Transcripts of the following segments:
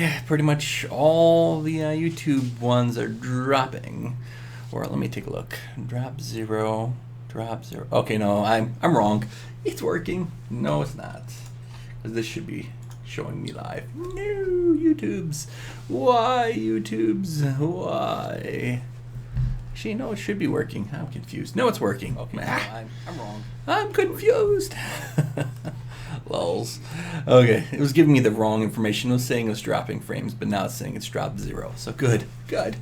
Yeah, pretty much all the YouTube ones are dropping. Or let me take a look. Drop zero. Drop zero. Okay, no, I'm wrong. It's working. No, it's not. Because this should be showing me live. No, YouTubes. Why, YouTubes? Why? Actually, no, it should be working. I'm confused. No, it's working. Okay, no, I'm wrong. I'm confused. Lols. Okay, it was giving me the wrong information. It was saying it was dropping frames, but now it's saying it's dropped zero. So good, good.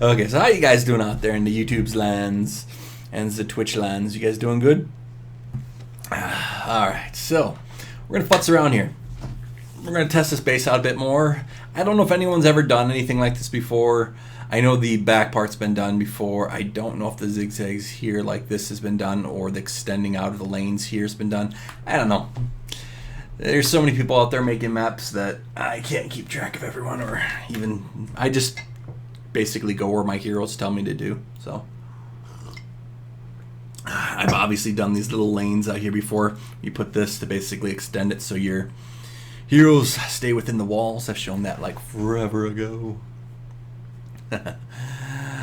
Okay, so how you guys doing out there in the YouTube's lands and the Twitch lands? You guys doing good? Alright, so we're going to futz around here. We're going to test this base out a bit more. I don't know if anyone's ever done anything like this before. I know the back part's been done before. I don't know if the zigzags here like this has been done or the extending out of the lanes here has been done. I don't know. There's so many people out there making maps that I can't keep track of everyone, or even I just basically go where my heroes tell me to do. So I've obviously done these little lanes out here before. You put this to basically extend it so your heroes stay within the walls. I've shown that like forever ago.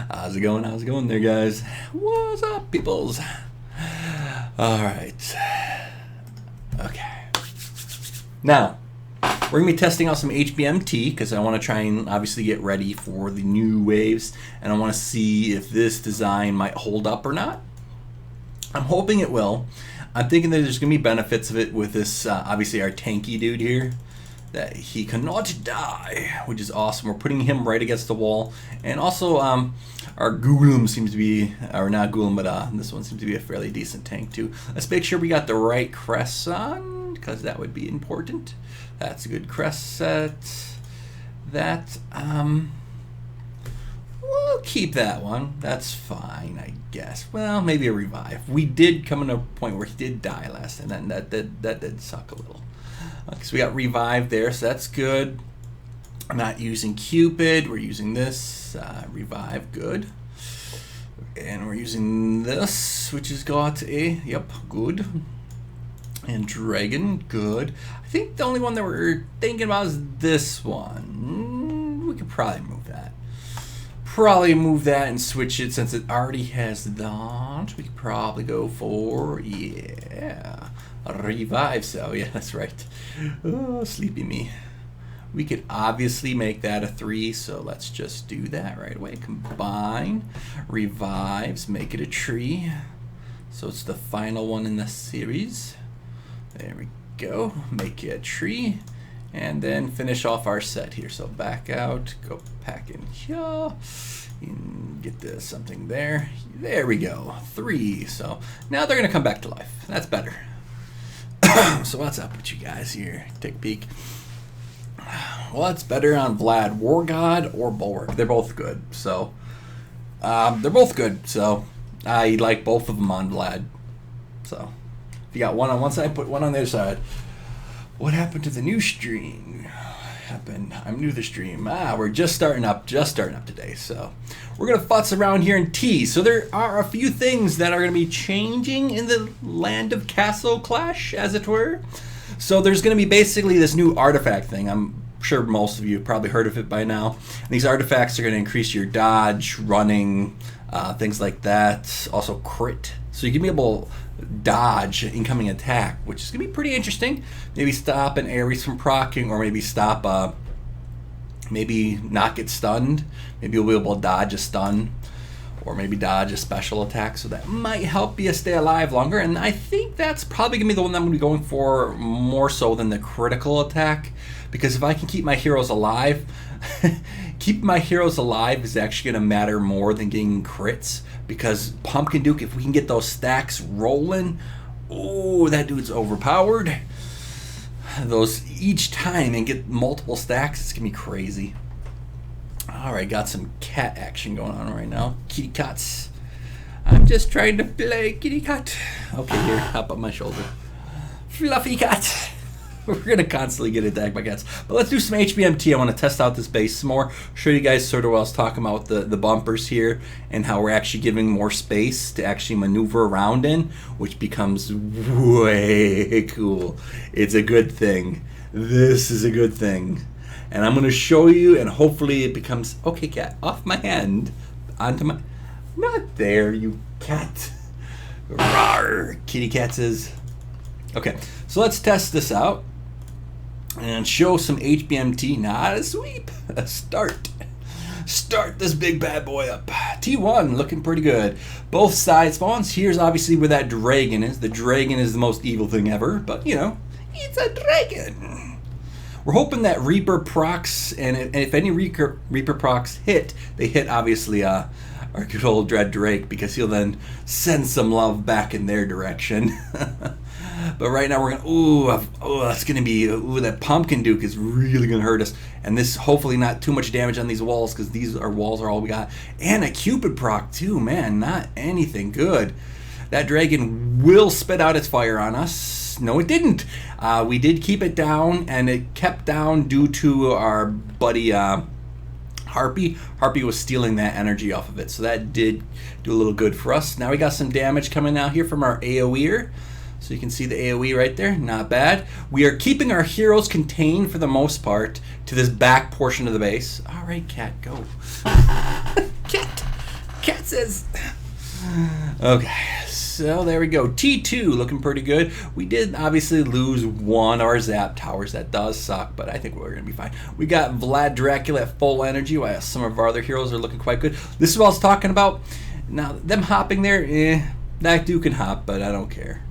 How's it going? How's it going there, guys? What's up, peoples? Alright. Okay. Now, we're going to be testing out some HBM T because I want to try and obviously get ready for the new waves, and I want to see if this design might hold up or not. I'm hoping it will. I'm thinking that there's going to be benefits of it with this, obviously our tanky dude here, that he cannot die, which is awesome. We're putting him right against the wall. And also, our Golem seems to be, or not Golem, but this one seems to be a fairly decent tank too. Let's make sure we got the right crests on, because that would be important. That's a good crest set. That, we'll keep that one. That's fine, I guess. Well, maybe a revive. We did come to a point where he did die last time, and that did suck a little. Okay, so we got revive there, so that's good. I'm not using Cupid. We're using this. Revive, good. And we're using this, which has got a, yep, good. And Dragon, good. I think the only one that we're thinking about is this one. We could probably move that. Probably move that and switch it since it already has that. We could probably go for, yeah, revive cell. Yeah, that's right. Oh, sleepy me. We could obviously make that a 3, so let's just do that right away. Combine, revives, make it a tree. So it's the final one in the series. There we go. Make it a tree. And then finish off our set here. So back out, go back in here, and get this something there. There we go, 3. So now they're gonna come back to life. That's better. So what's up with you guys here? Take a peek. What's better on Vlad, War God or Bulwark? They're both good. So they're both good. So I like both of them on Vlad. So if you got one on one side, put one on the other side. What happened to the new stream? I'm new to the stream. We're just starting up today. So we're gonna futz around here in T. So there are a few things that are gonna be changing in the land of Castle Clash, as it were. So there's gonna be basically this new artifact thing. I'm sure most of you have probably heard of it by now. And these artifacts are gonna increase your dodge, running, things like that. Also crit. So you can be able to dodge incoming attack, which is gonna be pretty interesting. Maybe stop an Ares from proccing, or maybe stop maybe not get stunned. Maybe you'll be able to dodge a stun, or maybe dodge a special attack, so that might help you stay alive longer. And I think that's probably gonna be the one I'm gonna be going for more so than the critical attack, because if I can keep my heroes alive, keeping my heroes alive is actually gonna matter more than getting crits. Because Pumpkin Duke, if we can get those stacks rolling, oh, that dude's overpowered. Those each time and get multiple stacks, it's gonna be crazy. Alright, got some cat action going on right now. Kitty cats. I'm just trying to play kitty cat. Okay, here, hop up my shoulder. Fluffy cat. We're gonna constantly get attacked by cats. But let's do some HBM T. I want to test out this base some more. Show you guys sort of what I was talking about with the bumpers here, and how we're actually giving more space to actually maneuver around in, which becomes way cool. It's a good thing. This is a good thing. And I'm going to show you, and hopefully it becomes... Okay, cat, off my hand. Onto my... Not there, you cat. Rawr, kitty cat says. Okay, so let's test this out. And show some HBM T, not a sweep, a start. Start this big bad boy up. T1 looking pretty good. Both side spawns. Here's obviously where that dragon is. The dragon is the most evil thing ever, but you know, it's a dragon. We're hoping that Reaper procs, and if any Reaper procs hit, they hit obviously our good old Dread Drake, because he'll then send some love back in their direction. But right now we're gonna, that's gonna be, that Pumpkin Duke is really gonna hurt us. And this, hopefully not too much damage on these walls, because these walls are all we got. And a Cupid proc too, man, not anything good. That dragon will spit out its fire on us. No, it didn't. We did keep it down, and it kept down due to our buddy Harpy. Harpy was stealing that energy off of it, so that did do a little good for us. Now we got some damage coming out here from our AoE'er. So you can see the AoE right there, not bad. We are keeping our heroes contained for the most part to this back portion of the base. All right, cat, go. Cat says. Okay, so there we go. T2 looking pretty good. We did obviously lose one of our zap towers. That does suck, but I think we're gonna be fine. We got Vlad Dracula at full energy, while some of our other heroes are looking quite good. This is what I was talking about. Now, them hopping there, that dude can hop, but I don't care.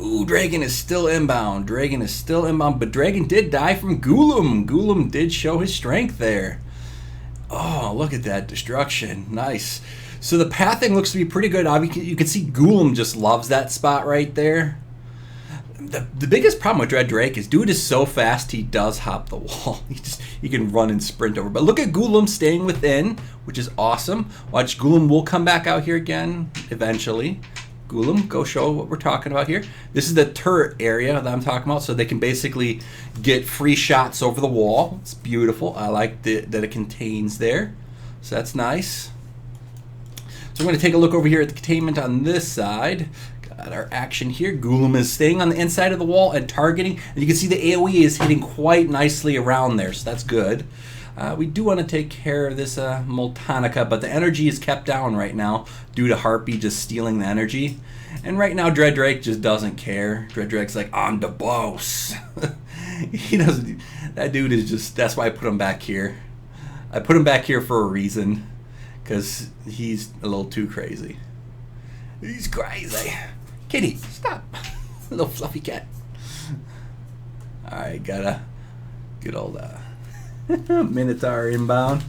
Ooh, Dragon is still inbound. Dragon is still inbound, but Dragon did die from Ghoulam. Ghoulam did show his strength there. Oh, look at that destruction. Nice. So the pathing looks to be pretty good. You can see Ghoulam just loves that spot right there. The biggest problem with Dread Drake is dude is so fast he does hop the wall. He can run and sprint over. But look at Ghoulam staying within, which is awesome. Watch, Ghoulam will come back out here again eventually. Ghoulam, go show what we're talking about here. This is the turret area that I'm talking about, so they can basically get free shots over the wall. It's beautiful. I like that it contains there, so that's nice. So we're going to take a look over here at the containment on this side. Got our action here. Ghoulam is staying on the inside of the wall and targeting, and you can see the AoE is hitting quite nicely around there, so that's good. We do want to take care of this Moltanica, but the energy is kept down right now due to Harpy just stealing the energy. And right now, Dread Drake just doesn't care. Dread Drake's like, I'm the boss. He doesn't. That dude is just. That's why I put him back here. I put him back here for a reason, because he's a little too crazy. He's crazy. Kitty, stop. Little fluffy cat. All right, got a good old. Minotaur inbound.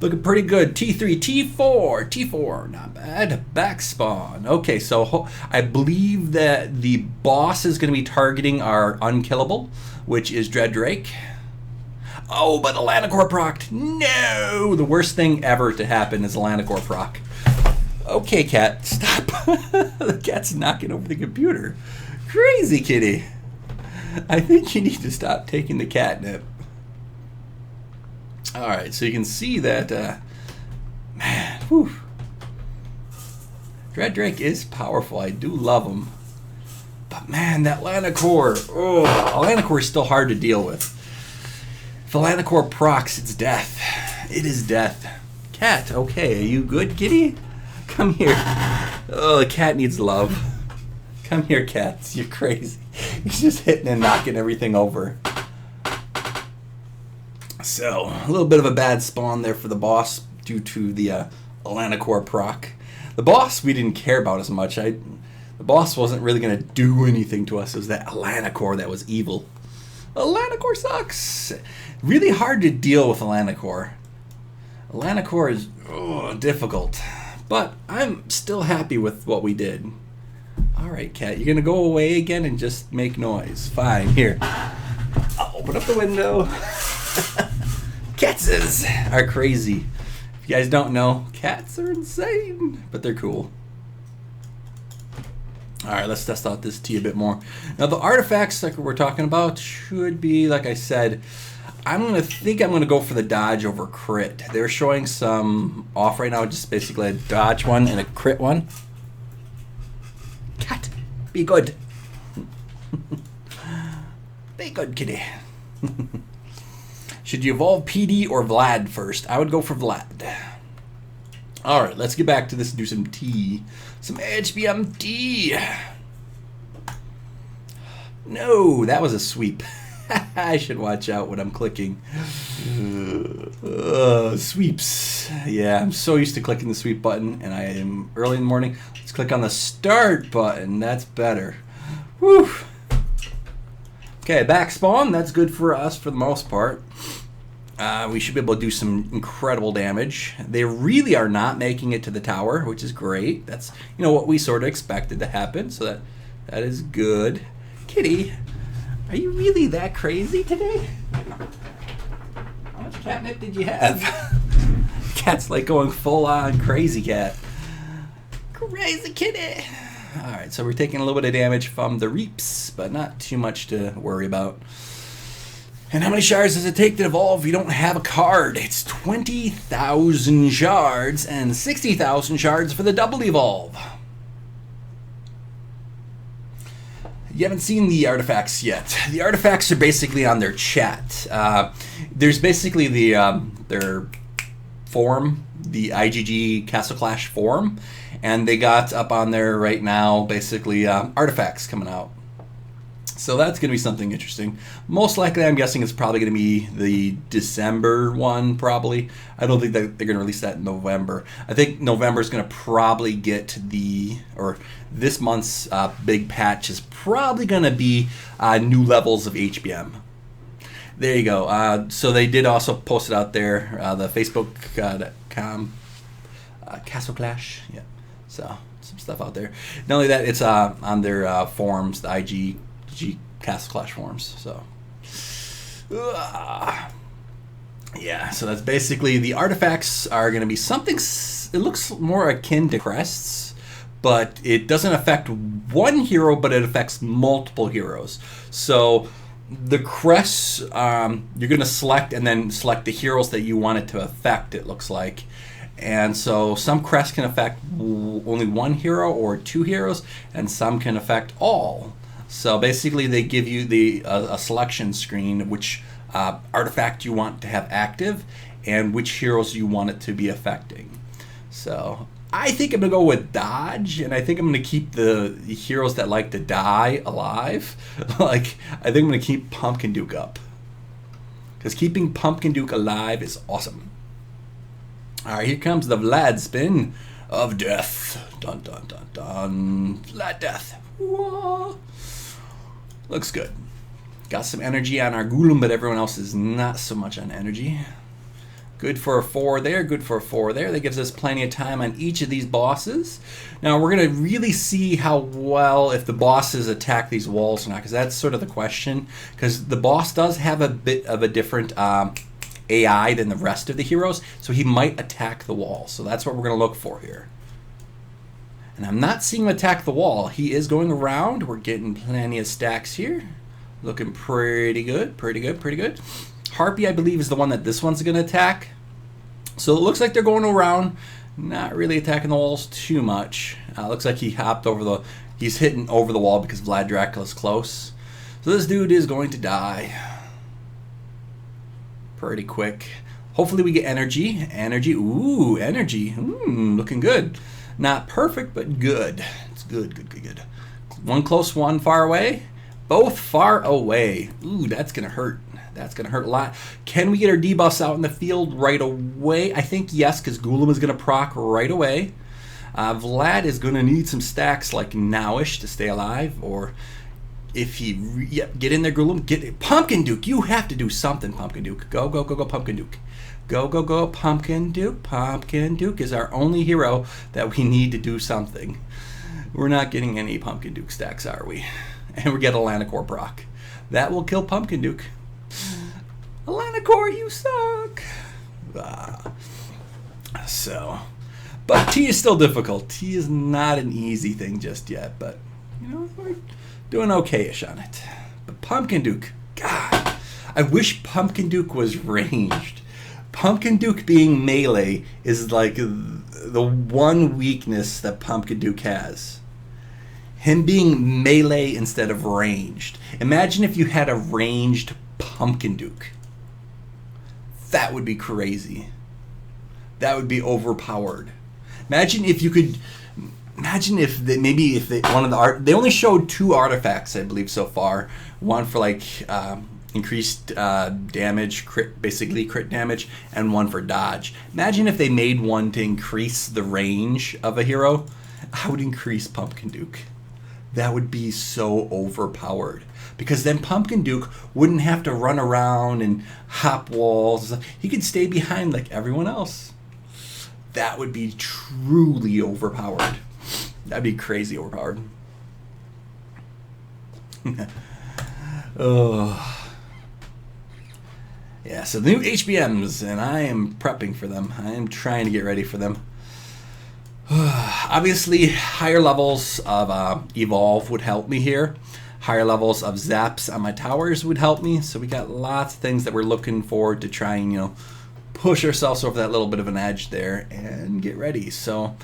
Looking pretty good. T3, T4, not bad. Back spawn. Okay, so I believe that the boss is going to be targeting our unkillable, which is Dread Drake. Oh, but Alanacor procced. No! The worst thing ever to happen is Alanacor proc. Okay, cat, stop. The cat's knocking over the computer. Crazy kitty. I think you need to stop taking the catnip. Alright, so you can see that, man, whew. Dread Drake is powerful. I do love him. But man, that Alanacor, Alanacor is still hard to deal with. If Alanacor procs, it's death. It is death. Cat, okay, are you good, kitty? Come here. Oh, the cat needs love. Come here, cats. You're crazy. He's just hitting and knocking everything over. So, a little bit of a bad spawn there for the boss due to the Alanacor proc. The boss we didn't care about as much. The boss wasn't really going to do anything to us. It was that Alanacor that was evil. Alanacor sucks. Really hard to deal with Alanacor. Alanacor is difficult. But I'm still happy with what we did. Alright, cat, you're going to go away again and just make noise. Fine, here. I'll open up the window. Cats are crazy. If you guys don't know, cats are insane, but they're cool. Alright, let's test out this T a bit more. Now the artifacts like we're talking about should be, like I said, I'm going to go for the dodge over crit. They're showing some off right now, just basically a dodge one and a crit one. Cat, be good. Be good, kitty. Should you evolve PD or Vlad first? I would go for Vlad. All right, let's get back to this and do some T. Some HBM T. No, that was a sweep. I should watch out when I'm clicking. Sweeps. Yeah, I'm so used to clicking the sweep button, and I am early in the morning. Let's click on the start button. That's better. Whew. Okay, back spawn. That's good for us for the most part. We should be able to do some incredible damage. They really are not making it to the tower, which is great. That's, you know, what we sort of expected to happen, so that is good. Kitty, are you really that crazy today? How much catnip did you have? Cat's like going full on crazy cat. Crazy kitty. All right, so we're taking a little bit of damage from the reaps, but not too much to worry about. And how many shards does it take to evolve if you don't have a card? It's 20,000 shards and 60,000 shards for the double evolve. You haven't seen the artifacts yet. The artifacts are basically on their chat. There's basically their forum, the IGG Castle Clash forum, and they got up on there right now basically artifacts coming out. So that's going to be something interesting. Most likely, I'm guessing it's probably going to be the December one, probably. I don't think that they're going to release that in November. I think November is going to probably get this month's big patch is probably going to be new levels of HBM. There you go. So they did also post it out there, the Facebook.com Castle Clash. Yeah. So some stuff out there. Not only that, it's on their forums, the IGG Castle Clash forums. So yeah, so that's basically the artifacts are going to be something. It looks more akin to crests, but it doesn't affect one hero, but it affects multiple heroes. So the crests, you're going to select and then select the heroes that you want it to affect, it looks like. And so some crests can affect only one hero or two heroes, and some can affect all. So basically they give you a selection screen, which artifact you want to have active and which heroes you want it to be affecting. So I think I'm going to go with dodge, and I think I'm going to keep the heroes that like to die alive. Like, I think I'm going to keep Pumpkin Duke up, because keeping Pumpkin Duke alive is awesome. All right, here comes the Vlad spin of death. Dun dun dun dun. Vlad death. Whoa. Looks good. Got some energy on our Golem, but everyone else is not so much on energy. Good for a 4 there, good for a 4 there. That gives us plenty of time on each of these bosses. Now we're going to really see how well, if the bosses attack these walls or not, because that's sort of the question. Because the boss does have a bit of a different AI than the rest of the heroes, so he might attack the wall. So that's what we're going to look for here. And I'm not seeing him attack the wall. He is going around. We're getting plenty of stacks here. Looking pretty good, pretty good, pretty good. Harpy, I believe, is the one that this one's going to attack. So it looks like they're going around, not really attacking the walls too much. Looks like he hopped over he's hitting over the wall because Vlad Dracula's close. So this dude is going to die pretty quick. Hopefully we get energy. Energy, ooh, energy. Looking good. Not perfect, but good. It's good, good, good, good. One close, one far away. Both far away. Ooh, that's going to hurt. That's going to hurt a lot. Can we get our debuffs out in the field right away? I think yes, because Golem is going to proc right away. Vlad is going to need some stacks like nowish to stay alive. Or if he... get in there, Golem. Get it. Pumpkin Duke. You have to do something, Pumpkin Duke. Go, go, go, go, Pumpkin Duke. Go, go, go, Pumpkin Duke. Pumpkin Duke is our only hero that we need to do something. We're not getting any Pumpkin Duke stacks, are we? And we get Atlanticor proc. That will kill Pumpkin Duke. Atlanticor, you suck. But T is still difficult. T is not an easy thing just yet, but you know, we're doing okay-ish on it. But Pumpkin Duke, God, I wish Pumpkin Duke was ranged. Pumpkin Duke being melee is like the one weakness that Pumpkin Duke has. Him being melee instead of ranged. Imagine if you had a ranged Pumpkin Duke. That would be crazy. That would be overpowered. Imagine if you could. Imagine if they, maybe if they one of the art they only showed 2 artifacts, I believe, so far. One for like increased damage, basically crit damage, and one for dodge. Imagine if they made one to increase the range of a hero. I would increase Pumpkin Duke. That would be so overpowered. Because then Pumpkin Duke wouldn't have to run around and hop walls. He could stay behind like everyone else. That would be truly overpowered. That'd be crazy overpowered. Oh. Yeah, so the new HBMs, and I am prepping for them. I am trying to get ready for them. Obviously, higher levels of Evolve would help me here. Higher levels of Zaps on my towers would help me. So we got lots of things that we're looking forward to trying, push ourselves over that little bit of an edge there and get ready. So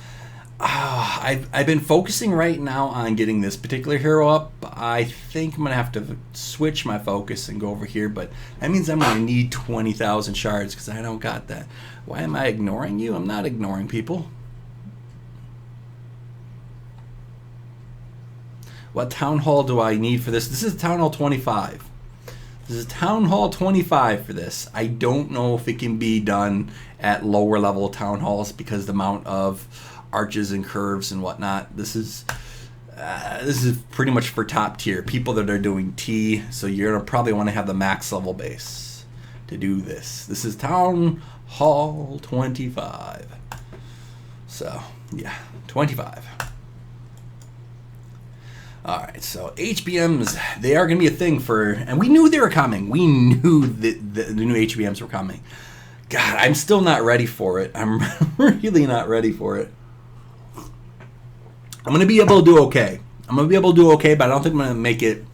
I've been focusing right now on getting this particular hero up. I think I'm going to have to switch my focus and go over here, but that means I'm going to need 20,000 shards because I don't got that. Why am I ignoring you? I'm not ignoring people. What Town Hall do I need for this? This is Town Hall 25. This is Town Hall 25 for this. I don't know if it can be done at lower level Town Halls because the amount of arches and curves and whatnot. This is pretty much for top tier people that are doing T. So you're gonna probably want to have the max level base to do this. This is Town Hall 25. So yeah, 25. All right, so HBMs, they are going to be a thing and we knew they were coming. We knew that the new HBMs were coming. God, I'm still not ready for it. I'm really not ready for it. I'm going to be able to do okay. But I don't think I'm going to make it.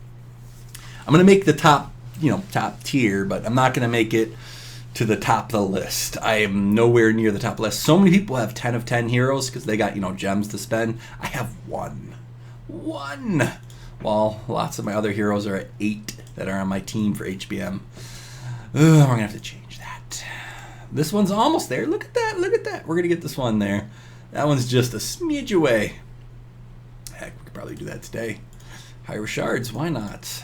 I'm going to make the top tier, but I'm not going to make it to the top of the list. I am nowhere near the top list. So many people have 10 of 10 heroes because they got, gems to spend. I have one. While lots of my other heroes are at 8 that are on my team for HBM. We're going to have to change that. This one's almost there. Look at that. We're going to get this one there. That one's just a smidge away. Heck, we could probably do that today. Higher shards, why not?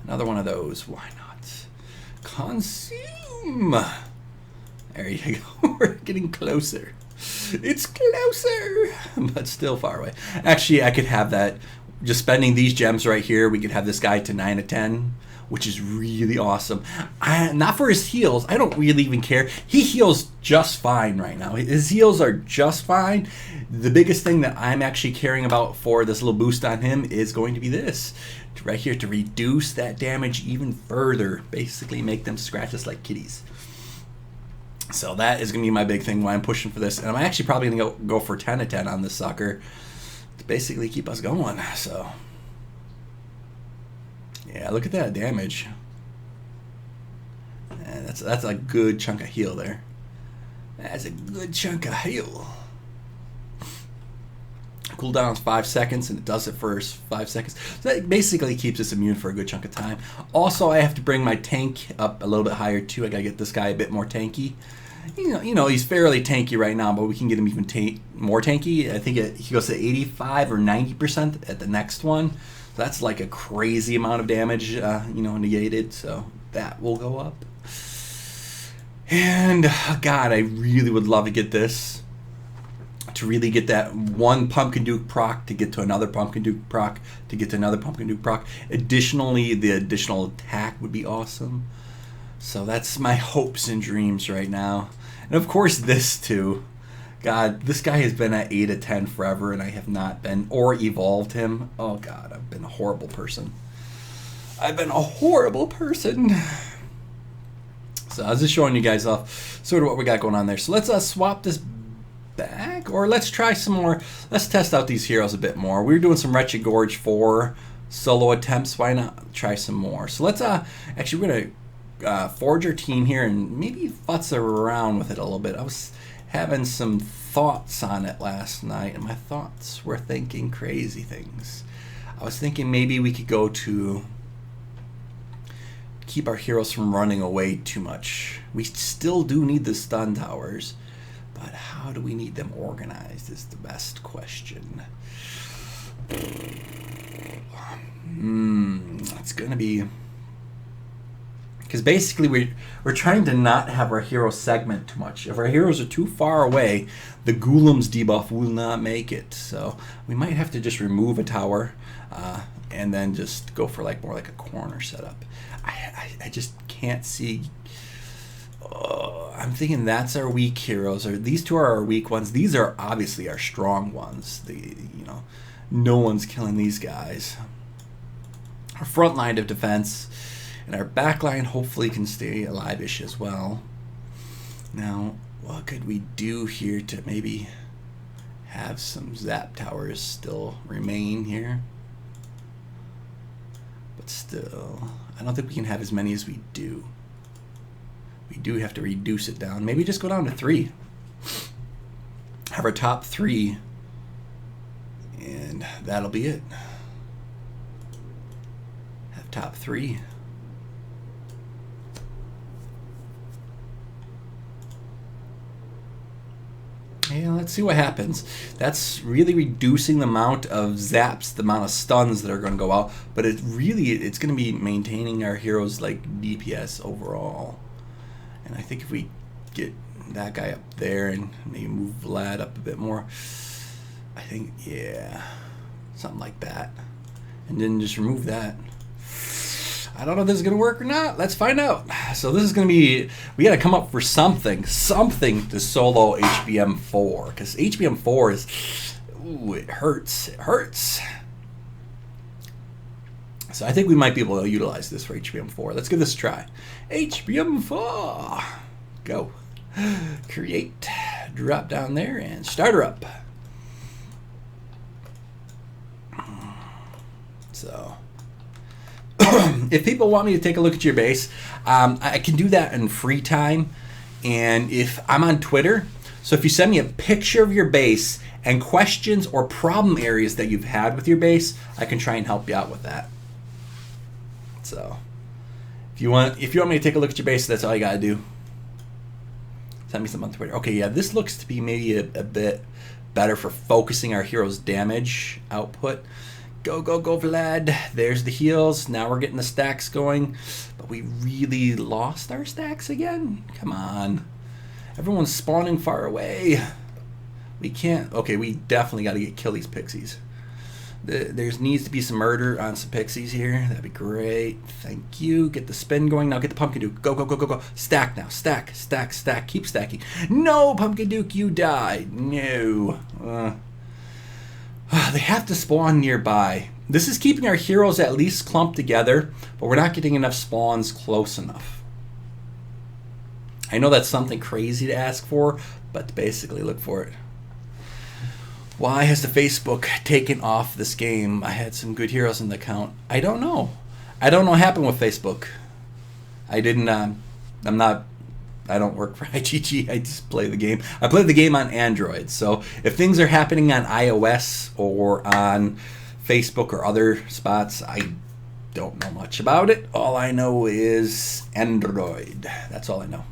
Another one of those, why not? Consume. There you go. We're getting closer. It's closer, but still far away. Actually, I could have that. Just spending these gems right here, we could have this guy to 9 of 10, which is really awesome. Not for his heals. I don't really even care. He heals just fine right now. His heals are just fine. The biggest thing that I'm actually caring about for this little boost on him is going to be this. Right here, to reduce that damage even further. Basically make them scratch us like kitties. So that is going to be my big thing why I'm pushing for this. And I'm actually probably going to go for 10 of 10 on this sucker to basically keep us going. So, yeah, look at that damage. And that's a good chunk of heal there. That's a good chunk of heal. Cooldown is 5 seconds, and it does it for 5 seconds. So that basically keeps us immune for a good chunk of time. Also, I have to bring my tank up a little bit higher, too. I got to get this guy a bit more tanky. You know, he's fairly tanky right now, but we can get him even more tanky. I think he goes to 85 or 90% at the next one. So that's like a crazy amount of damage, negated. So that will go up. And, God, I really would love to get this. To really get that one Pumpkin Duke proc, to get to another Pumpkin Duke proc, to get to another Pumpkin Duke proc. Additionally, the additional attack would be awesome. So that's my hopes and dreams right now. And of course this too. God, this guy has been at 8 of 10 forever and I have not been, or evolved him. Oh God, I've been a horrible person. So I was just showing you guys off sort of what we got going on there. So let's swap this back, or let's try some more. Let's test out these heroes a bit more. We were doing some Wretched Gorge 4 solo attempts. Why not try some more? So let's actually we're gonna forge our team here and maybe futz around with it a little bit. I was having some thoughts on it last night, and my thoughts were thinking crazy things. I was thinking maybe we could go to keep our heroes from running away too much. We still do need the stun towers, but how do we need them organized is the best question. It's gonna be, because basically we're trying to not have our hero segment too much. If our heroes are too far away, the Ghoulum's debuff will not make it. So we might have to just remove a tower and then just go for like more like a corner setup. I just can't see. I'm thinking that's our weak heroes, or these two are our weak ones. These are obviously our strong ones. No one's killing these guys. Our front line of defense and our back line hopefully can stay alive-ish as well. Now, what could we do here to maybe have some zap towers still remain here? But still, I don't think we can have as many as we do. We do have to reduce it down. Maybe just go down to 3. Have our top 3, and that'll be it. Have top 3. Yeah, let's see what happens. That's really reducing the amount of zaps, the amount of stuns that are going to go out, but it's going to be maintaining our heroes like DPS overall. And I think if we get that guy up there and maybe move Vlad up a bit more, I think, yeah, something like that. And then just remove that. I don't know if this is going to work or not. Let's find out. So this is going to be, we got to come up for something to solo HBM 4. Because HBM 4 is, ooh, it hurts. It hurts. So I think we might be able to utilize this for HBM 4. Let's give this a try. HBM 4. Go. Create. Drop down there and start her up. So if people want me to take a look at your base, I can do that in free time. And if I'm on Twitter, so if you send me a picture of your base and questions or problem areas that you've had with your base, I can try and help you out with that. So if you want me to take a look at your base, that's all you gotta do. Send me some on Twitter. Okay, yeah, this looks to be maybe a bit better for focusing our heroes' damage output. Go, go, go, Vlad. There's the heals. Now we're getting the stacks going. But we really lost our stacks again? Come on. Everyone's spawning far away. We can't. Okay, we definitely got to kill these pixies. There needs to be some murder on some pixies here. That'd be great. Thank you. Get the spin going. Now get the Pumpkin Duke. Go, go, go, go, go. Stack now. Stack, stack, stack. Keep stacking. No, Pumpkin Duke, you died. No. They have to spawn nearby. This is keeping our heroes at least clumped together, but we're not getting enough spawns close enough. I know that's something crazy to ask for, but basically look for it. Why has the Facebook taken off this game? I had some good heroes in the account. I don't know. I don't know what happened with Facebook. I don't work for IGG. I just play the game. I play the game on Android. So if things are happening on iOS or on Facebook or other spots, I don't know much about it. All I know is Android. That's all I know.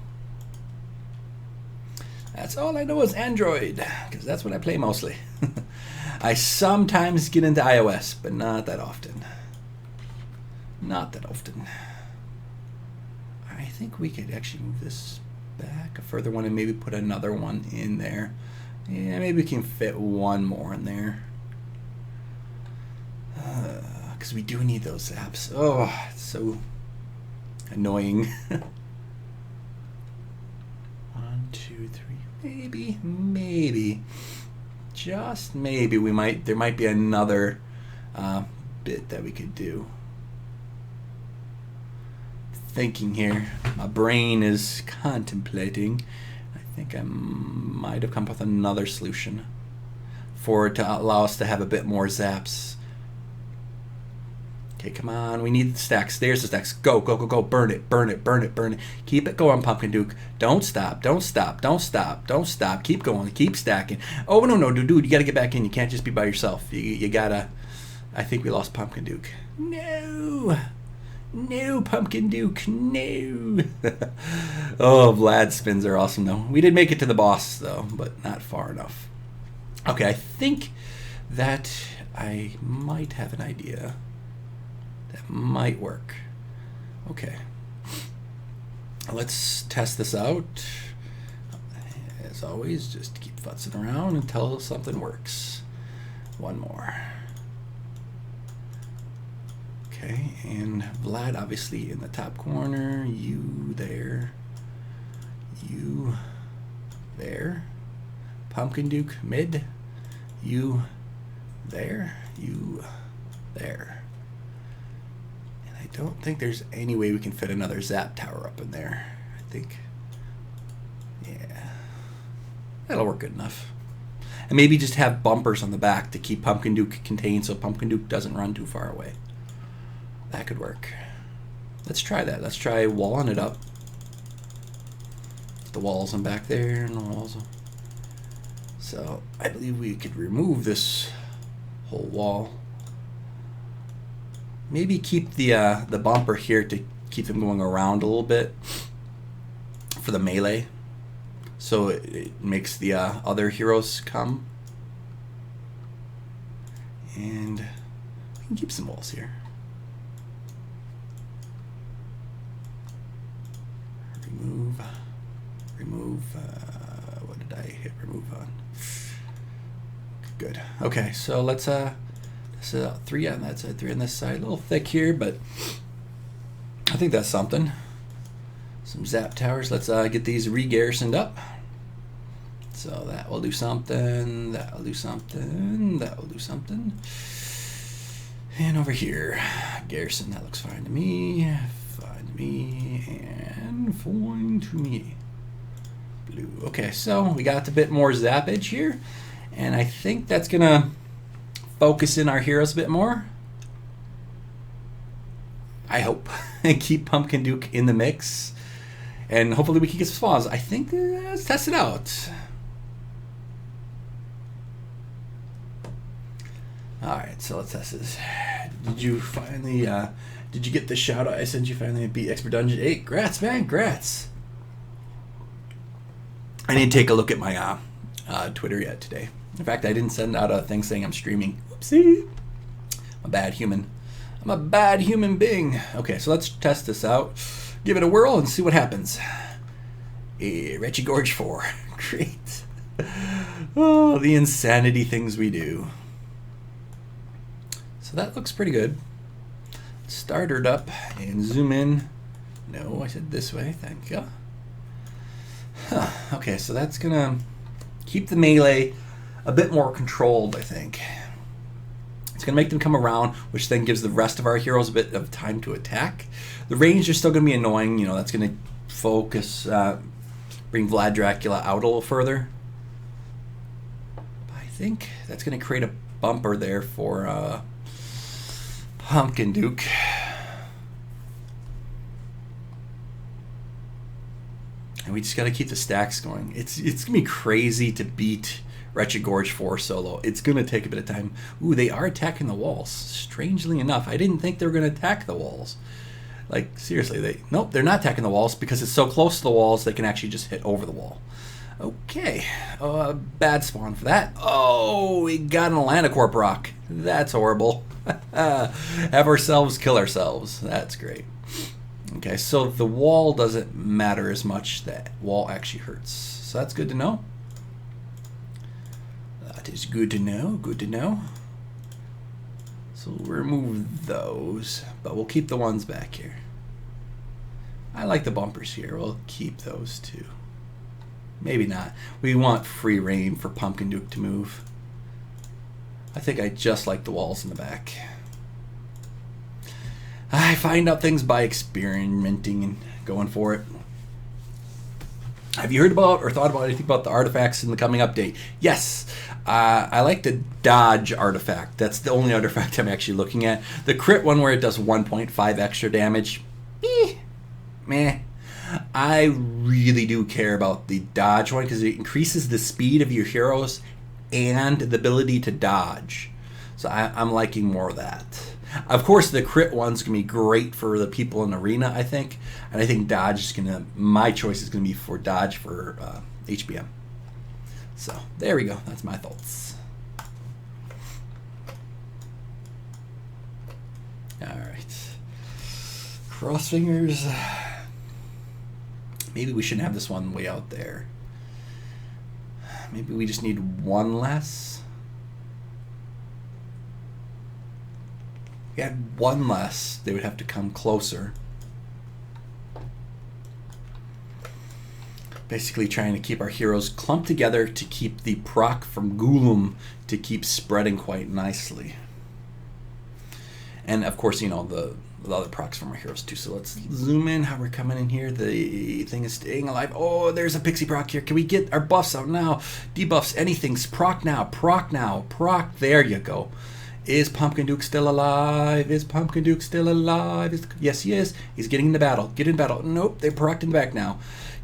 That's all I know is Android, because that's what I play mostly. I sometimes get into iOS, but not that often. Not that often. I think we could actually move this back a further one and maybe put another one in there. Yeah, maybe we can fit one more in there. Because we do need those apps. Oh, it's so annoying. 1, 2, 3. Maybe. Just maybe there might be another bit that we could do. Thinking here. My brain is contemplating. I think I might have come up with another solution to allow us to have a bit more zaps. Okay, come on. We need the stacks. There's the stacks. Go, go, go, go. Burn it, burn it, burn it, burn it. Keep it going, Pumpkin Duke. Don't stop, don't stop, don't stop, don't stop. Keep going, keep stacking. Oh, no, dude, you got to get back in. You can't just be by yourself. You got to... I think we lost Pumpkin Duke. No. No, Pumpkin Duke, no. Oh, Vlad's spins are awesome, though. We did make it to the boss, though, but not far enough. Okay, I think that I might have an idea that might work. Okay. Let's test this out. As always, just keep futzing around until something works. One more. Okay, and Vlad obviously in the top corner, you there, you there, Pumpkin Duke mid, you there, you there. And I don't think there's any way we can fit another Zap Tower up in there. I think, yeah, that'll work good enough. And maybe just have bumpers on the back to keep Pumpkin Duke contained so Pumpkin Duke doesn't run too far away. That could work. Let's try that. Let's try walling it up. The walls in back there and the walls. So I believe we could remove this whole wall. Maybe keep the bumper here to keep them going around a little bit for the melee. So it makes the other heroes come. And we can keep some walls here. Remove, what did I hit remove on? Good. Okay, so let's this is 3 on that side, 3 on this side. A little thick here, but I think that's something. Some Zap Towers. Let's get these re-garrisoned up. So that will do something, that will do something, that will do something. And over here, garrison, that looks fine to me, and fine to me. Blue. Okay, so we got a bit more zappage here, and I think that's gonna focus in our heroes a bit more. I hope. And keep Pumpkin Duke in the mix, and hopefully we can get some spawns. I think let's test it out. Alright, so let's test this. Did you finally did you get the shout out I sent you finally beat Expert Dungeon 8? Grats, man, grats. I didn't take a look at my Twitter yet today. In fact, I didn't send out a thing saying I'm streaming. Oopsie. I'm a bad human. I'm a bad human being. Okay, so let's test this out. Give it a whirl and see what happens. Retchy Gorge 4. Great. Oh, the insanity things we do. So that looks pretty good. Start it up and zoom in. No, I said this way. Thank you. Huh. Okay, so that's gonna keep the melee a bit more controlled, I think. It's gonna make them come around, which then gives the rest of our heroes a bit of time to attack. The range is still gonna be annoying. You know, that's gonna focus, bring Vlad Dracula out a little further. But I think that's gonna create a bumper there for Pumpkin Duke. And we just got to keep the stacks going. It's gonna be crazy to beat Wretched Gorge 4 solo. It's gonna take a bit of time. Ooh, they are attacking the walls. Strangely enough, I didn't think they were gonna attack the walls. Like seriously, nope, they're not attacking the walls because it's so close to the walls they can actually just hit over the wall. Okay, bad spawn for that. Oh, we got an Atlanticorp rock. That's horrible. Have ourselves kill ourselves. That's great. Okay, so the wall doesn't matter as much. That wall actually hurts. So that's good to know. That is good to know. Good to know. So we'll remove those, but we'll keep the ones back here. I like the bumpers here. We'll keep those too. Maybe not. We want free reign for Pumpkin Duke to move. I think I just like the walls in the back. I find out things by experimenting and going for it. Have you heard about or thought about anything about the artifacts in the coming update? Yes. I like the dodge artifact. That's the only artifact I'm actually looking at. The crit one where it does 1.5 extra damage. Meh. I really do care about the dodge one because it increases the speed of your heroes and the ability to dodge. So I'm liking more of that. Of course, the crit one's going to be great for the people in arena, I think. And I think dodge is going to, my choice is going to be for dodge for HBM. So, there we go. That's my thoughts. Alright. Cross fingers. Maybe we shouldn't have this one way out there. Maybe we just need one less. If we had one less, they would have to come closer. Basically trying to keep our heroes clumped together to keep the proc from Ghoulam to keep spreading quite nicely. And of course, you know, the other procs from our heroes too. So let's zoom in how we're coming in here. The thing is staying alive. Oh, there's a pixie proc here. Can we get our buffs out now? Debuffs, anything's proc now, proc now, proc. There you go. Is Pumpkin Duke still alive? Is Pumpkin Duke still alive? Yes, he is. He's getting in the battle. Get in battle. Nope, they procced in the back now.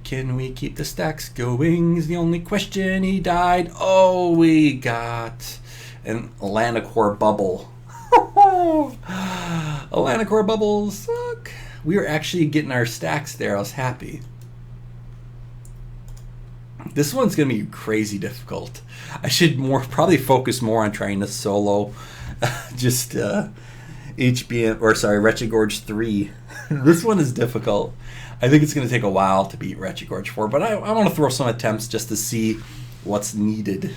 Can we keep the stacks going is the only question. He died. Oh, we got an Atlanticor bubble. Atlanticor bubbles suck. We were actually getting our stacks there. I was happy. This one's gonna be crazy difficult. I should probably focus more on trying to solo just HBM, or sorry, Wretched Gorge 3. This one is difficult. I think it's gonna take a while to beat Wretched Gorge 4, but I want to throw some attempts just to see what's needed.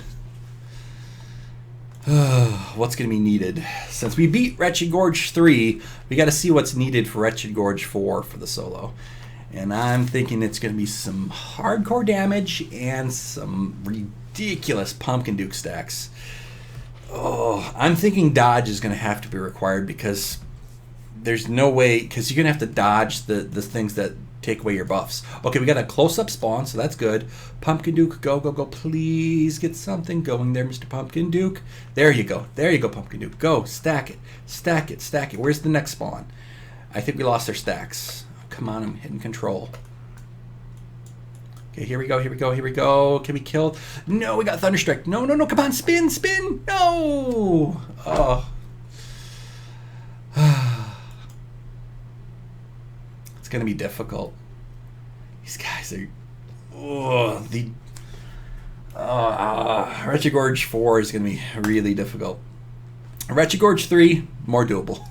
What's going to be needed? Since we beat Wretched Gorge 3, we got to see what's needed for Wretched Gorge 4 for the solo. And I'm thinking it's going to be some hardcore damage and some ridiculous Pumpkin Duke stacks. Oh, I'm thinking dodge is going to have to be required because there's no way, because you're going to have to dodge the things that take away your buffs. Okay, we got a close-up spawn, so that's good. Pumpkin Duke, go, go, go. Please get something going there, Mr. Pumpkin Duke. There you go. There you go, Pumpkin Duke. Go, stack it. Stack it, stack it. Where's the next spawn? I think we lost our stacks. Oh, come on, I'm hitting control. Okay, here we go, here we go, here we go. Can we kill? No, we got Thunderstrike. No, no, no, come on, spin, spin. No. Oh. It's going to be difficult. These guys are... Oh, Wretched Gorge 4 is going to be really difficult. Wretched Gorge 3, more doable.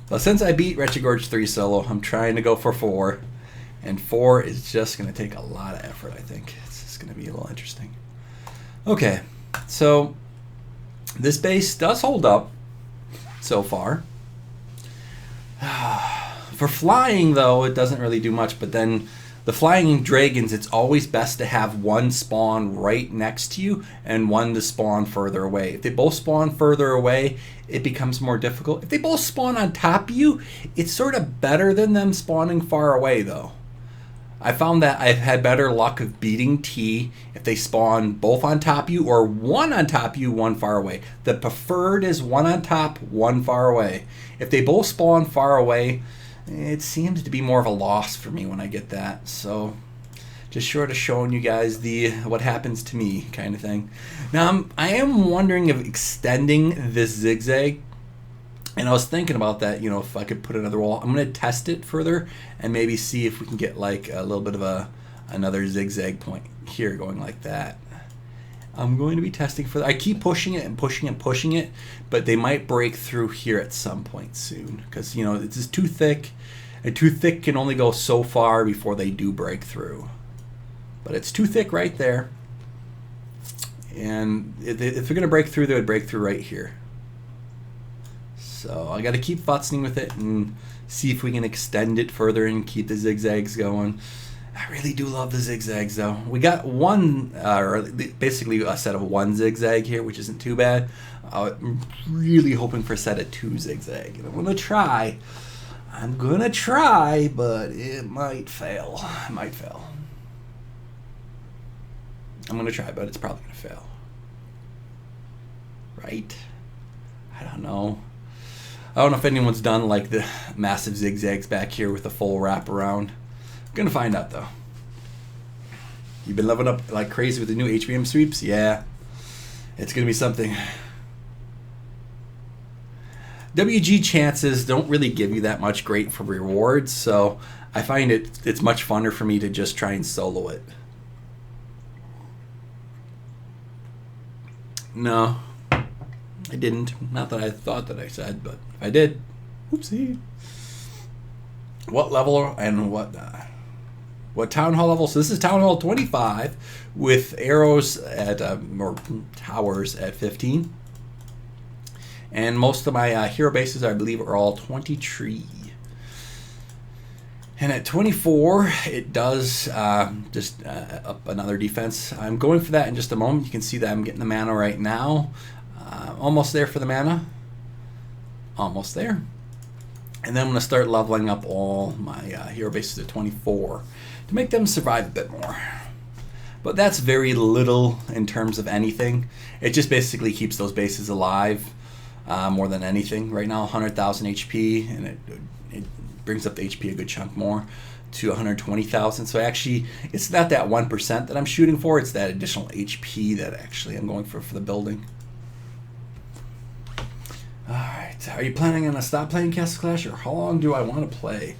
But since I beat Wretched Gorge 3 solo, I'm trying to go for 4. And 4 is just going to take a lot of effort, I think. It's just going to be a little interesting. Okay, so this base does hold up so far. For flying, though, it doesn't really do much, but then the flying dragons, it's always best to have one spawn right next to you and one to spawn further away. If they both spawn further away, it becomes more difficult. If they both spawn on top of you, it's sort of better than them spawning far away, though. I found that I've had better luck of beating T if they spawn both on top of you or one on top of you, one far away. The preferred is one on top, one far away. If they both spawn far away, it seems to be more of a loss for me when I get that. So just short of showing you guys the what happens to me kind of thing. Now I am wondering of extending this zigzag. And I was thinking about that, you know, if I could put another wall. I'm going to test it further and maybe see if we can get like a little bit of another zigzag point here going like that. I'm going to be testing for that. I keep pushing it and pushing and pushing it, but they might break through here at some point soon because, you know, it's just too thick, and too thick can only go so far before they do break through. But it's too thick right there, and if they're going to break through, they would break through right here. So I got to keep futzing with it and see if we can extend it further and keep the zigzags going. I really do love the zigzags, though. We got one, or basically a set of one zigzag here, which isn't too bad. I'm really hoping for a set of 2 zigzag. And I'm going to try. I'm going to try, but it might fail. It might fail. I'm going to try, but it's probably going to fail. Right? I don't know. I don't know if anyone's done like the massive zigzags back here with the full wraparound. Gonna find out though. You've been leveling up like crazy with the new HBM sweeps? Yeah. It's gonna be something. WG chances don't really give you that much great for rewards, so I find it's much funner for me to just try and solo it. No, I didn't. Not that I thought that I said, but if I did, oopsie. What level and what town hall level? So this is town hall 25 with arrows at or towers at 15. And most of my hero bases, I believe, are all 23. And at 24, it does just up another defense. I'm going for that in just a moment. You can see that I'm getting the mana right now. Almost there for the mana. Almost there. And then I'm going to start leveling up all my hero bases at 24 to make them survive a bit more. But that's very little in terms of anything. It just basically keeps those bases alive. More than anything. Right now, 100,000 HP, and it brings up the HP a good chunk more to 120,000. So actually, it's not that 1% that I'm shooting for, it's that additional HP that actually I'm going for the building. Alright, are you planning on to stop playing Castle Clash, or how long do I want to play?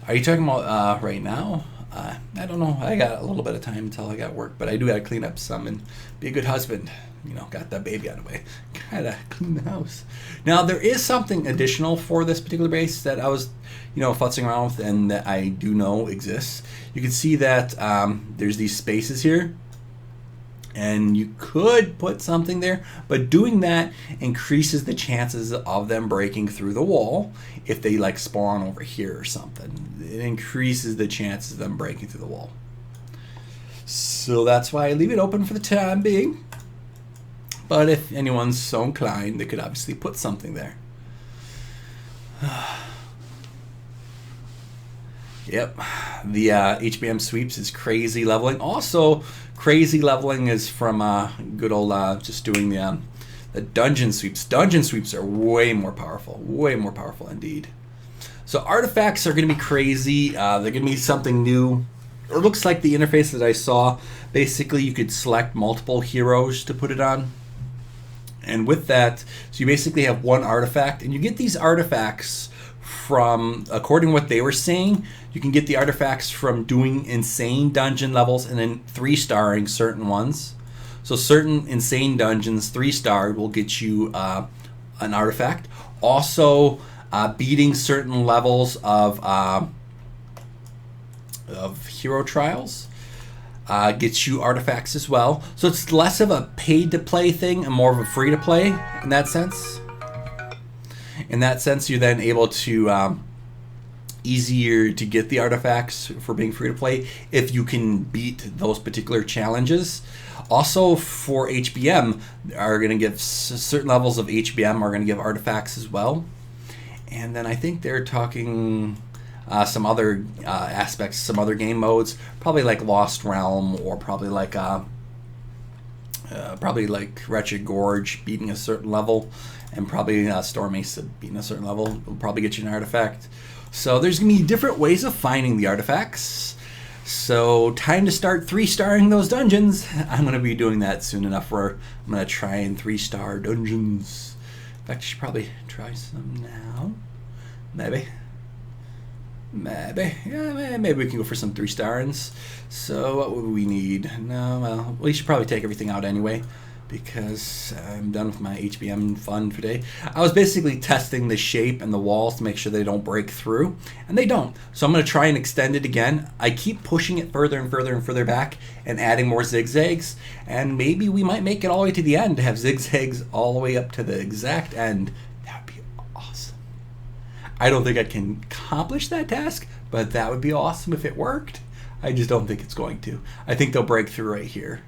Are you talking about right now? I don't know. I got a little bit of time until I got work, but I do got to clean up some and be a good husband. You know, got that baby out of the way. Gotta clean the house. Now, there is something additional for this particular base that I was, futzing around with and that I do know exists. You can see that there's these spaces here. And you could put something there, but doing that increases the chances of them breaking through the wall if they like spawn over here or something. It increases the chances of them breaking through the wall. So that's why I leave it open for the time being. But if anyone's so inclined, they could obviously put something there. Yep, the HBM sweeps is crazy leveling. Also, crazy leveling is from good old just doing the dungeon sweeps. Dungeon sweeps are way more powerful indeed. So artifacts are going to be crazy. They're going to be something new. It looks like the interface that I saw. Basically, you could select multiple heroes to put it on. And with that, so you basically have one artifact, and you get these artifacts from, according to what they were saying, you can get the artifacts from doing insane dungeon levels and then 3-starring certain ones. So certain insane dungeons, 3-star, will get you an artifact. Also, beating certain levels of hero trials gets you artifacts as well. So it's less of a paid-to-play thing and more of a free-to-play in that sense. In that sense, you're then able to easier to get the artifacts for being free to play if you can beat those particular challenges. Also, for HBM, are going to give certain levels of HBM are going to give artifacts as well. And then I think they're talking some other aspects, some other game modes, probably like Lost Realm, or probably like Wretched Gorge beating a certain level. And probably Storm Mesa beating a certain level will probably get you an artifact. So there's going to be different ways of finding the artifacts. So time to start 3-starring those dungeons. I'm going to be doing that soon enough where I'm going to try and 3-star dungeons. In fact, I should probably try some now. Maybe. Yeah, maybe we can go for some 3-starings. So what would we need? No, well, we should probably take everything out anyway, because I'm done with my HBM fun for today. I was basically testing the shape and the walls to make sure they don't break through, and they don't. So I'm going to try and extend it again. I keep pushing it further and further and further back and adding more zigzags, and maybe we might make it all the way to the end to have zigzags all the way up to the exact end. That would be awesome. I don't think I can accomplish that task, but that would be awesome if it worked. I just don't think it's going to. I think they'll break through right here.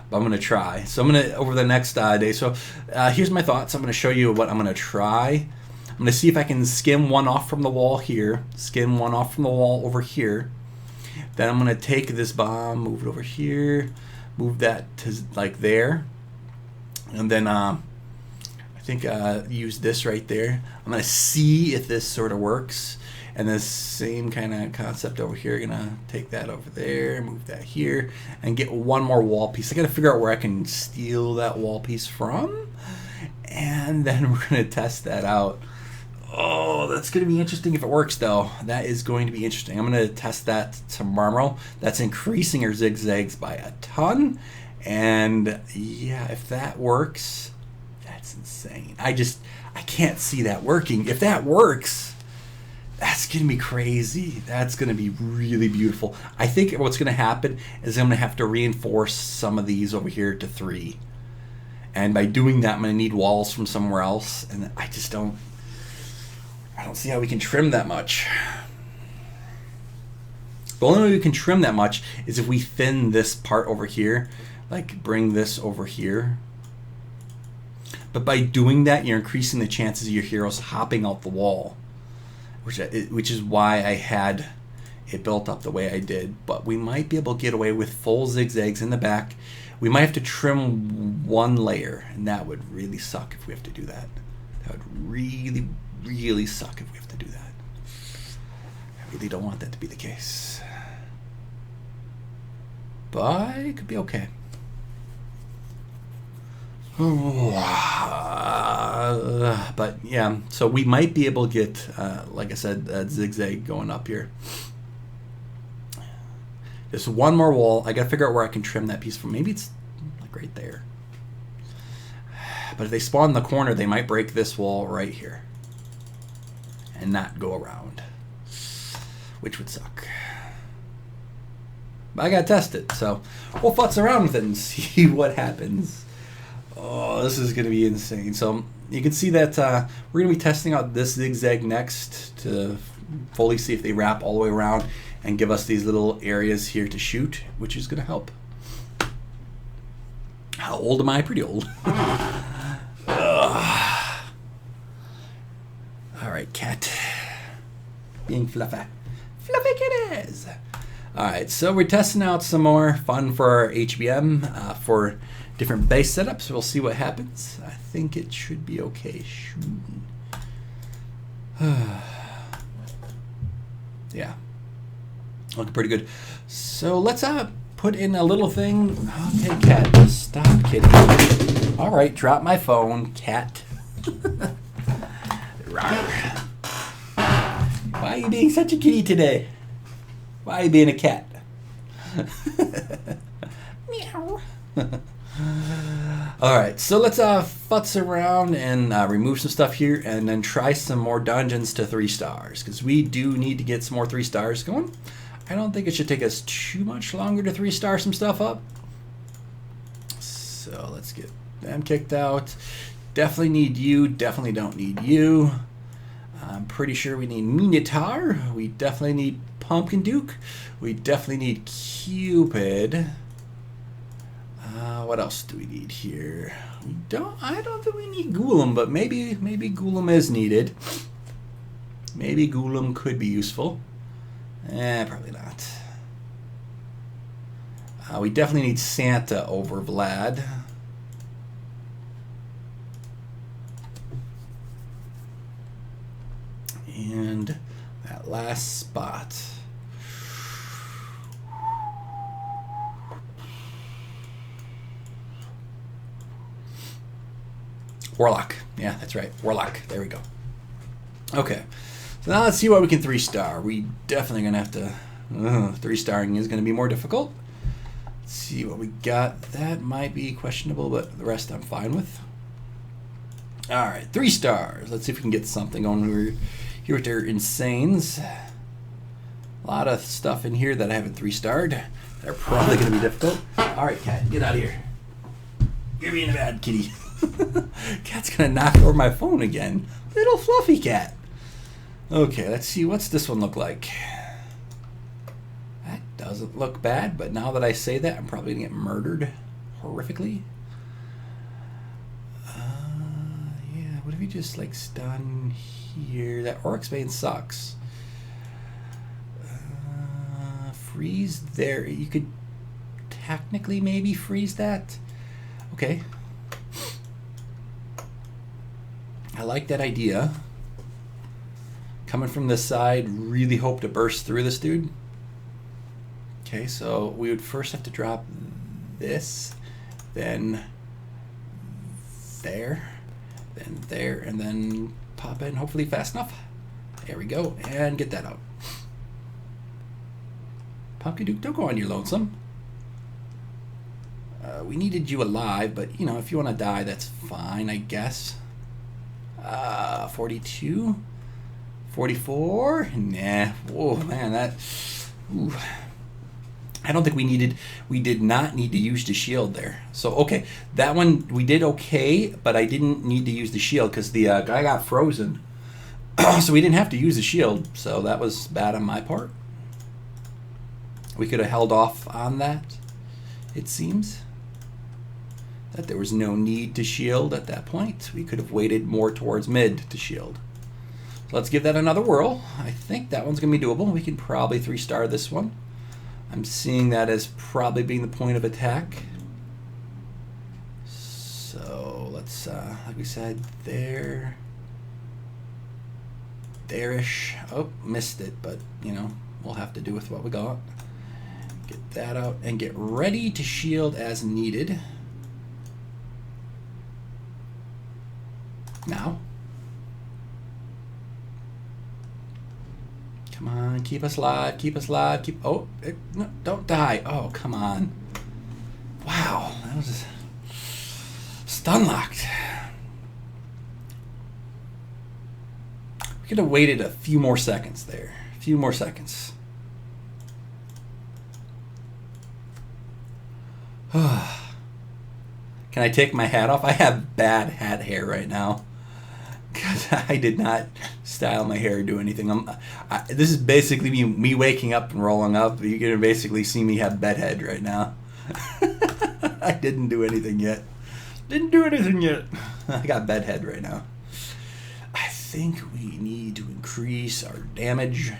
But I'm going to try. So I'm going to, over the next day, so here's my thoughts. I'm going to show you what I'm going to try. I'm going to see if I can skim one off from the wall here, skim one off from the wall over here. Then I'm going to take this bomb, move it over here, move that to like there. And then I think use this right there. I'm going to see if this sort of works. And the same kind of concept over here. Gonna take that over there, move that here, and get one more wall piece. I gotta figure out where I can steal that wall piece from, and then we're gonna test that out. Oh, that's going to be interesting if it works, though. That is going to be interesting. I'm going to test that tomorrow. That's increasing our zigzags by a ton. And yeah, if that works, that's insane. I can't see that working. If that works, that's going to be crazy. That's going to be really beautiful. I think what's going to happen is I'm going to have to reinforce some of these over here to 3. And by doing that, I'm going to need walls from somewhere else. And I don't see how we can trim that much. The only way we can trim that much is if we thin this part over here, like bring this over here. But by doing that, you're increasing the chances of your heroes hopping out the wall, which is why I had it built up the way I did. But we might be able to get away with full zigzags in the back. We might have to trim 1 layer, and that would really suck if we have to do that. That would really, really suck if we have to do that. I really don't want that to be the case. But it could be okay. But yeah, so we might be able to get, like I said, that zigzag going up here. Just 1 more wall. I gotta figure out where I can trim that piece from. Maybe it's like right there. But if they spawn in the corner, they might break this wall right here and not go around, which would suck. But I gotta test it, so we'll futz around with it and see what happens. Oh, this is gonna be insane. So you can see that we're gonna be testing out this zigzag next to fully see if they wrap all the way around and give us these little areas here to shoot, which is gonna help. How old am I? Pretty old. All right, cat. Being fluffy. Fluffy kitties. All right, so we're testing out some more fun for our HBM for different base setups. We'll see what happens. I think it should be okay. Yeah, looking pretty good. So let's put in a little thing. Okay, cat, just stop kidding. All right, drop my phone, cat. Rawr. Why are you being such a kitty today? Why are you being a cat? Meow. All right, so let's futz around and remove some stuff here and then try some more dungeons to 3 stars, because we do need to get some more 3 stars going. I don't think it should take us too much longer to 3-star some stuff up. So let's get them kicked out. Definitely need you, definitely don't need you. I'm pretty sure we need Minotaur. We definitely need Pumpkin Duke. We definitely need Cupid. What else do we need here? I don't think we need Ghoulam, but maybe Ghoulam is needed. Maybe Ghoulam could be useful. Probably not. We definitely need Santa over Vlad. And that last spot. Warlock. Yeah, that's right. Warlock. There we go. Okay. So now let's see what we can 3-star. We definitely going to have to... 3-starring is going to be more difficult. Let's see what we got. That might be questionable, but the rest I'm fine with. All right, 3 stars. Let's see if we can get something going. We're here with their Insanes. A lot of stuff in here that I haven't 3-starred. They're probably going to be difficult. All right, cat, get out of here. You're being a bad kitty. Cat's going to knock over my phone again. Little fluffy cat. Okay, let's see. What's this one look like? That doesn't look bad, but now that I say that, I'm probably going to get murdered horrifically. Yeah, what if we just like stun here? That Oryx Bane sucks. Freeze there. You could technically maybe freeze that. Okay. I like that idea. Coming from this side, really hope to burst through this dude. Okay, so we would first have to drop this, then there, and then pop in, hopefully fast enough. There we go, and get that out. Pumpkin Duke, don't go on your lonesome. We needed you alive, but you know, if you want to die, that's fine, I guess. 42, 44. Nah. Whoa, man, that. Ooh. I don't think we did not need to use the shield there. So okay, that one we did okay, but I didn't need to use the shield because the guy got frozen, so we didn't have to use the shield. So that was bad on my part. We could have held off on that. It seems that there was no need to shield at that point. We could have waited more towards mid to shield. So let's give that another whirl. I think that one's gonna be doable. We can probably 3-star this one. I'm seeing that as probably being the point of attack. So let's, like we said, there-ish. Oh, missed it, but you know, we'll have to do with what we got. Get that out and get ready to shield as needed. Now. Come on, keep us alive, keep us alive, keep, oh, no, don't die. Oh, come on. Wow, that was just stun locked. We could have waited a few more seconds there. A few more seconds. Can I take my hat off? I have bad hat hair right now because I did not style my hair or do anything. This is basically me waking up and rolling up. You can basically see me have bedhead right now. I didn't do anything yet. Didn't do anything yet. I got bedhead right now. I think we need to increase our damage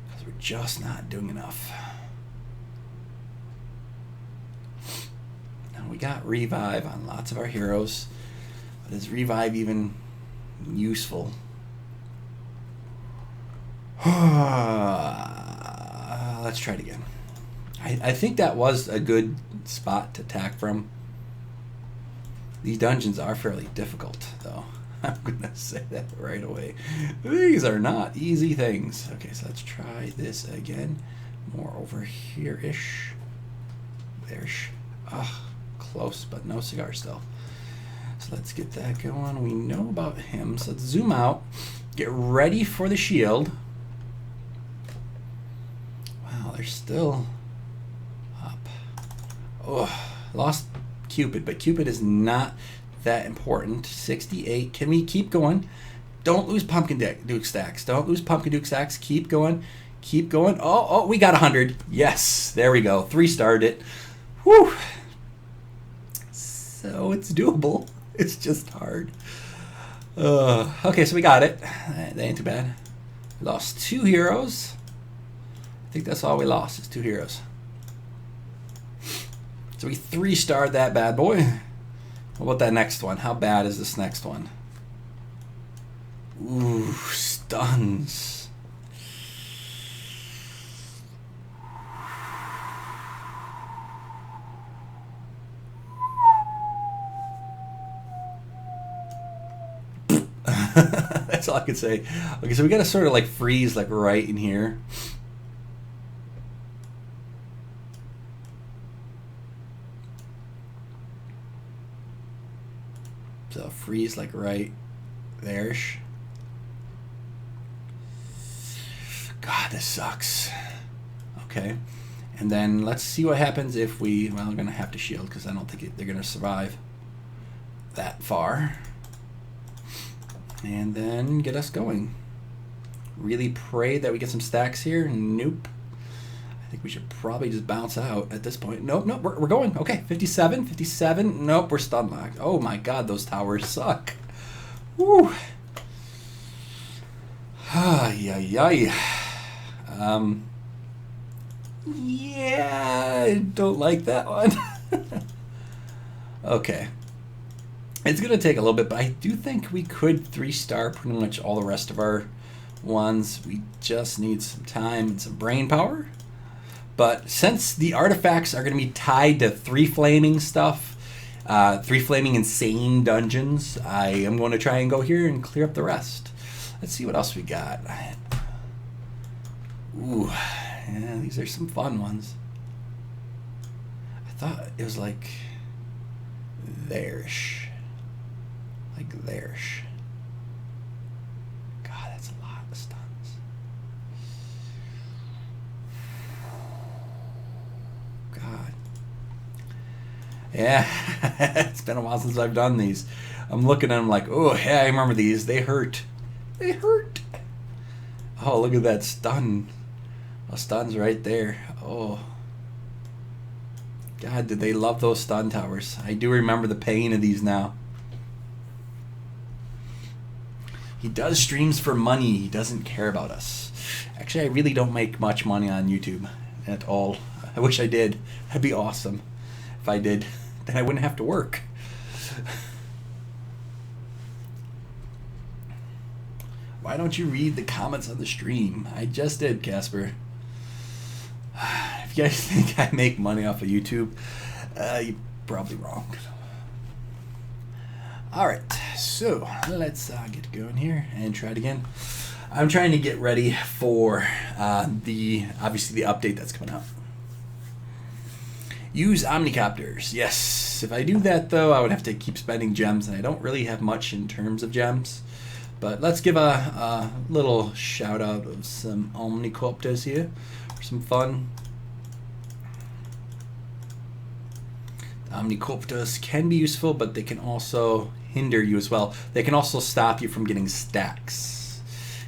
because we're just not doing enough. Now we got revive on lots of our heroes. But is revive even useful? Let's try it again. I think that was a good spot to attack from. These dungeons are fairly difficult, though. I'm going to say that right away. These are not easy things. Okay, so let's try this again. More over here-ish. There-ish. Close, but no cigar still. So let's get that going. We know about him. So let's zoom out. Get ready for the shield. Wow, they're still up. Oh, lost Cupid, but Cupid is not that important. 68. Can we keep going? Don't lose Pumpkin Duke stacks. Don't lose Pumpkin Duke stacks. Keep going. Keep going. Oh, we got 100. Yes, there we go. 3-starred it. Whew. So it's doable. It's just hard. Okay, so we got it. That ain't too bad. We lost 2 heroes. I think that's all we lost is 2 heroes. So we 3-starred that bad boy. What about that next one? How bad is this next one? Ooh, stuns. That's all I could say. Okay, so we got to sort of like freeze like right in here. So freeze like right there-ish. God, this sucks. Okay. And then let's see what happens if we, well, we're going to have to shield because I don't think they're going to survive that far. And then get us going. Really pray that we get some stacks here. Nope. I think we should probably just bounce out at this point. Nope, we're going. Okay, 57, 57. Nope, we're stun locked. Oh my God, those towers suck. Woo. Yeah, I don't like that one. Okay. It's going to take a little bit, but I do think we could 3-star pretty much all the rest of our ones. We just need some time and some brain power. But since the artifacts are going to be tied to 3 flaming stuff, 3 flaming insane dungeons. I am going to try and go here and clear up the rest. Let's see what else we got. Ooh, yeah, these are some fun ones. I thought it was like there-ish. Like there-ish. God, that's a lot of stuns. God. Yeah, it's been a while since I've done these. I'm looking at them like, oh, yeah, I remember these. They hurt. They hurt. Oh, look at that stun. A stun's right there. Oh. God, did they love those stun towers. I do remember the pain of these now. He does streams for money. He doesn't care about us. Actually, I really don't make much money on YouTube at all. I wish I did. That'd be awesome if I did. Then I wouldn't have to work. Why don't you read the comments on the stream? I just did, Casper. If you guys think I make money off of YouTube, you're probably wrong. Alright, so let's get going here and try it again. I'm trying to get ready for obviously the update that's coming out. Use omnicopters. Yes, if I do that though, I would have to keep spending gems, and I don't really have much in terms of gems. But let's give a little shout out of some omnicopters here for some fun. Omnicopters can be useful, but they can also hinder you as well. They can also stop you from getting stacks,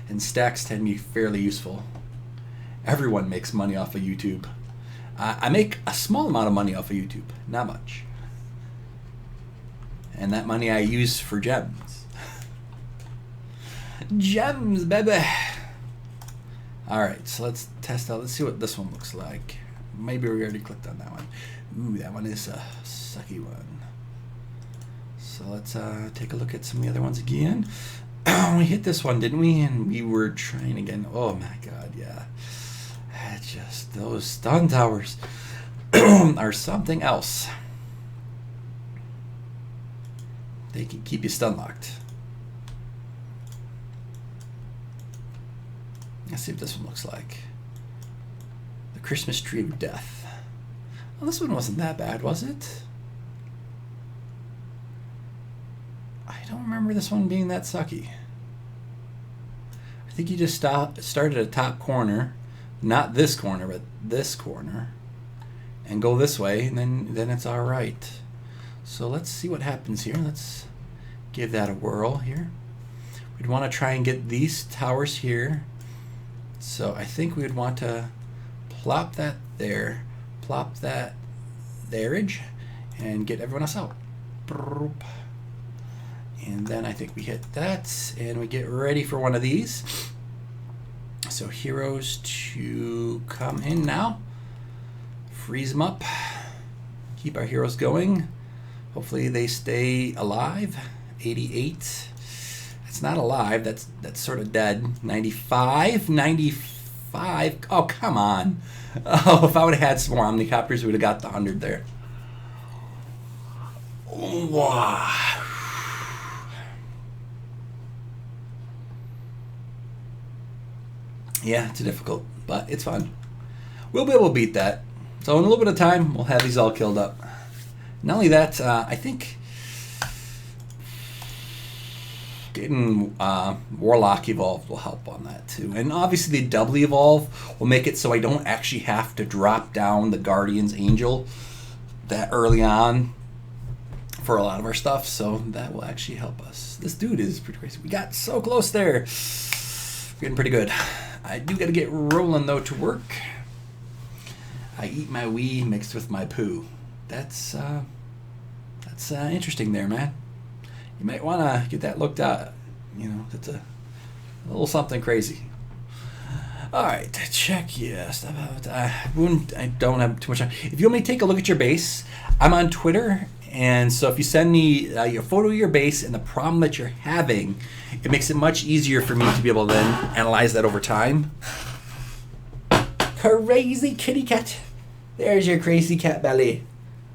and stacks tend to be fairly useful. Everyone makes money off of YouTube. I make a small amount of money off of YouTube, not much, and that money I use for gems. Gems, baby. Alright, so let's test out. Let's see what this one looks like. Maybe we already clicked on that one. Ooh, that one is a sucky one. So let's take a look at some of the other ones again. We hit this one, didn't we? And we were trying again. Oh my god, yeah. Just those stun towers are something else. They can keep you stun locked. Let's see what this one looks like. The Christmas Tree of Death. Well, this one wasn't that bad, was it? I don't remember this one being that sucky. I think you just start at a top corner, not this corner, but this corner, and go this way, and then it's all right. So let's see what happens here. Let's give that a whirl here. We'd want to try and get these towers here. So I think we would want to plop that there, plop that thereage, and get everyone else out. And then I think we hit that, and we get ready for one of these. So heroes to come in now. Freeze them up. Keep our heroes going. Hopefully they stay alive. 88. That's not alive. That's sort of dead. 95. 95. Oh, come on. Oh, if I would have had some more omnicopters, we would have got the 100 there. Wow. Yeah, it's difficult, but it's fun. We'll be able to beat that. So in a little bit of time, we'll have these all killed up. Not only that, I think getting Warlock evolved will help on that too. And obviously the doubly evolve will make it so I don't actually have to drop down the Guardian's Angel that early on for a lot of our stuff. So that will actually help us. This dude is pretty crazy. We got so close there. We're getting pretty good. I do got to get rolling though to work. I eat my wee mixed with my poo. That's interesting there, man. You might want to get that looked at. You know, that's a little something crazy. All right, check. Yes, I don't have too much time. If you want me to take a look at your base, I'm on Twitter, and so if you send me your photo of your base and the problem that you're having, it makes it much easier for me to be able to then analyze that over time. Crazy kitty cat. There's your crazy cat belly.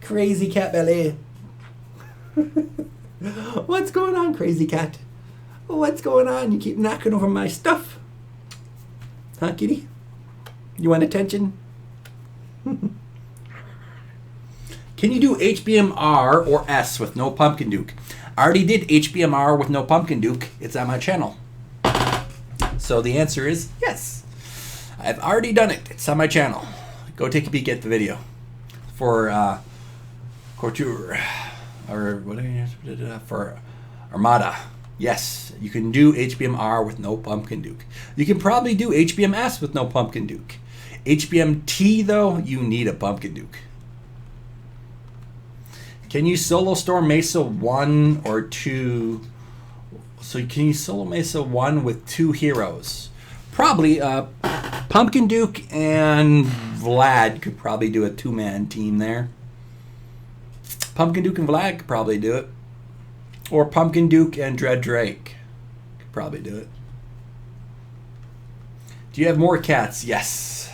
Crazy cat belly. What's going on, crazy cat? What's going on? You keep knocking over my stuff. Huh, kitty? You want attention? Can you do HBMR or S with no pumpkin duke? I already did HBMR with no pumpkin duke. It's on my channel. So the answer is yes. I've already done it. It's on my channel. Go take a peek at the video for Couture or what are you for Armada. Yes, you can do HBMR with no pumpkin duke. You can probably do HBMS with no pumpkin duke. HBM T though, you need a pumpkin duke. Can you solo store Mesa 1 or 2? So can you solo Mesa 1 with 2 heroes? Probably. Pumpkin Duke and Vlad could probably do a 2-man team there. Pumpkin Duke and Vlad could probably do it. Or Pumpkin Duke and Dread Drake could probably do it. Do you have more cats? Yes.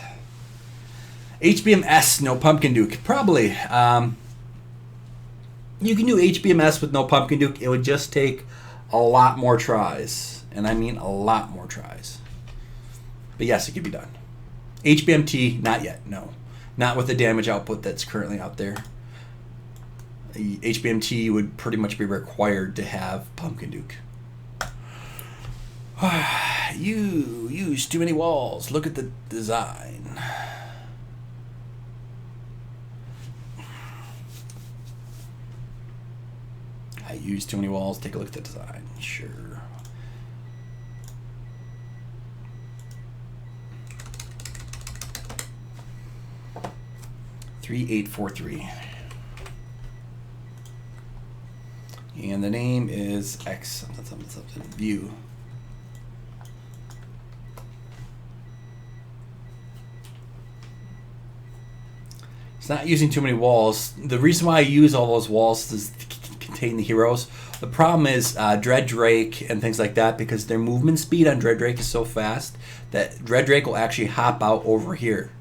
HBMS, no Pumpkin Duke. Probably. You can do HBMS with no Pumpkin Duke. It would just take a lot more tries. And I mean a lot more tries. But yes, it could be done. HBM T, not yet, no. Not with the damage output that's currently out there. HBM T would pretty much be required to have Pumpkin Duke. You use too many walls. Look at the design. I use too many walls. Take a look at the design. Sure. $3843. And the name is X something view. It's not using too many walls. The reason why I use all those walls is to contain the heroes. The problem is Dread Drake and things like that, because their movement speed on Dread Drake is so fast that Dread Drake will actually hop out over here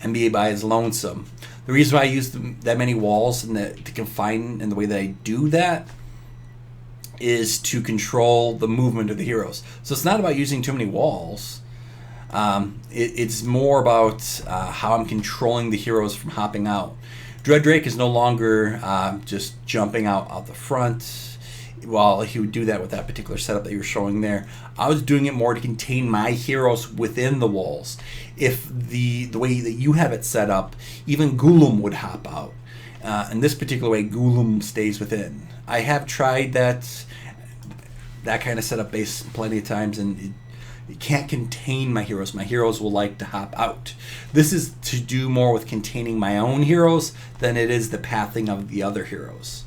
and be by his lonesome. The reason why I use that many walls and to confine in the way that I do that is to control the movement of the heroes. So it's not about using too many walls. It's more about how I'm controlling the heroes from hopping out. Dread Drake is no longer just jumping out the front. While he would do that with that particular setup that you were showing there, I was doing it more to contain my heroes within the walls. If the way that you have it set up, even Ghoulam would hop out. In this particular way, Ghoulam stays within. I have tried that kind of setup base plenty of times, and it can't contain my heroes. My heroes will like to hop out. This is to do more with containing my own heroes than it is the pathing of the other heroes.